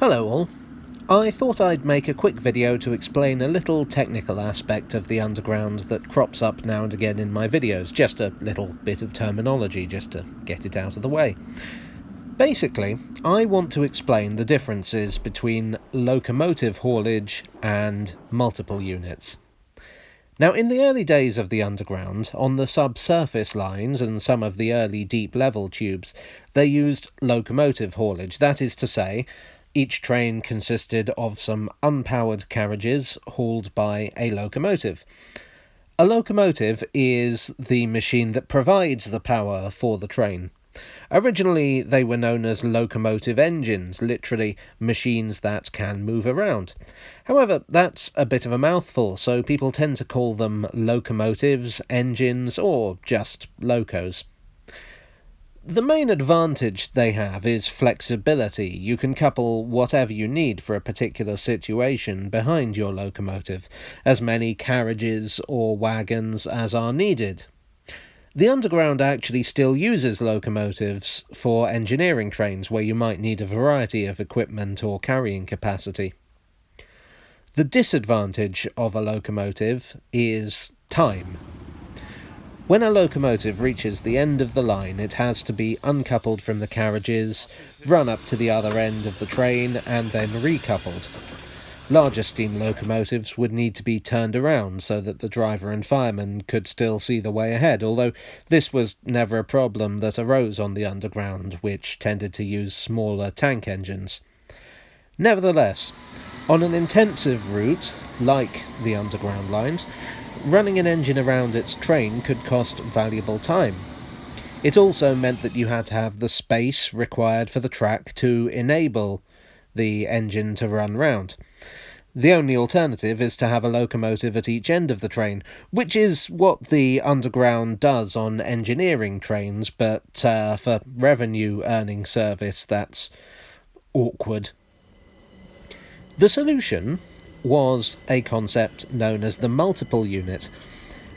Hello all. I thought I'd make a quick video to explain a little technical aspect of the underground that crops up now and again in my videos, just a little bit of terminology just to get it out of the way. Basically, I want to explain the differences between locomotive haulage and multiple units. Now, in the early days of the underground, on the subsurface lines and some of the early deep-level tubes, they used locomotive haulage. That is to say, each train consisted of some unpowered carriages hauled by a locomotive. A locomotive is the machine that provides the power for the train. Originally, they were known as locomotive engines, literally machines that can move around. However, that's a bit of a mouthful, so people tend to call them locomotives, engines, or just locos. The main advantage they have is flexibility. You can couple whatever you need for a particular situation behind your locomotive, as many carriages or wagons as are needed. The underground actually still uses locomotives for engineering trains where you might need a variety of equipment or carrying capacity. The disadvantage of a locomotive is time. When a locomotive reaches the end of the line, it has to be uncoupled from the carriages, run up to the other end of the train, and then recoupled. Larger steam locomotives would need to be turned around so that the driver and fireman could still see the way ahead, although this was never a problem that arose on the underground, which tended to use smaller tank engines. Nevertheless, on an intensive route, like the underground lines, running an engine around its train could cost valuable time. It also meant that you had to have the space required for the track to enable the engine to run round. The only alternative is to have a locomotive at each end of the train, which is what the underground does on engineering trains, but for revenue-earning service, that's awkward. The solution was a concept known as the multiple unit.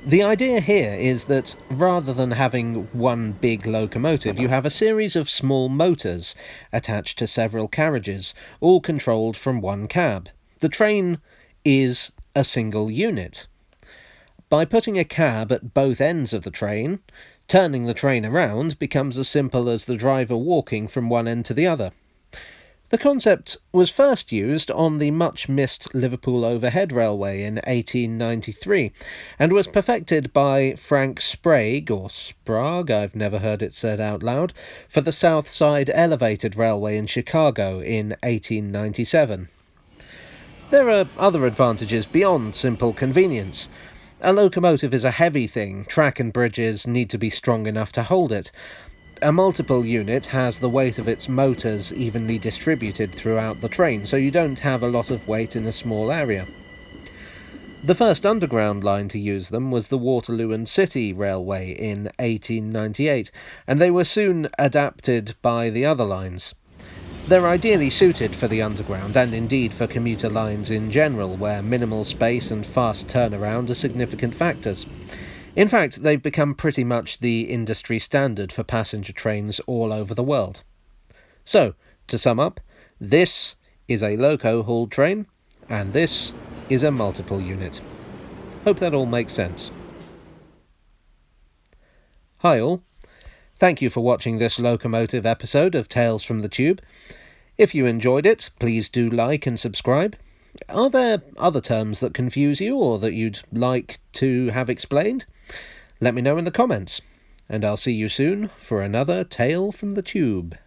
The idea here is that rather than having one big locomotive, you have a series of small motors attached to several carriages, all controlled from one cab. The train is a single unit. By putting a cab at both ends of the train, turning the train around becomes as simple as the driver walking from one end to the other. The concept was first used on the much-missed Liverpool Overhead Railway in 1893, and was perfected by Frank Sprague, or Sprague, I've never heard it said out loud, for the South Side Elevated Railway in Chicago in 1897. There are other advantages beyond simple convenience. A locomotive is a heavy thing. Track and bridges need to be strong enough to hold it. A multiple unit has the weight of its motors evenly distributed throughout the train, so you don't have a lot of weight in a small area. The first underground line to use them was the Waterloo and City Railway in 1898, and they were soon adapted by the other lines. They're ideally suited for the underground, and indeed for commuter lines in general, where minimal space and fast turnaround are significant factors. In fact, they've become pretty much the industry standard for passenger trains all over the world. So, to sum up, this is a loco-hauled train, and this is a multiple unit. Hope that all makes sense. Hi all. Thank you for watching this locomotive episode of Tales from the Tube. If you enjoyed it, please do like and subscribe. Are there other terms that confuse you or that you'd like to have explained? Let me know in the comments, and I'll see you soon for another Tale from the Tube.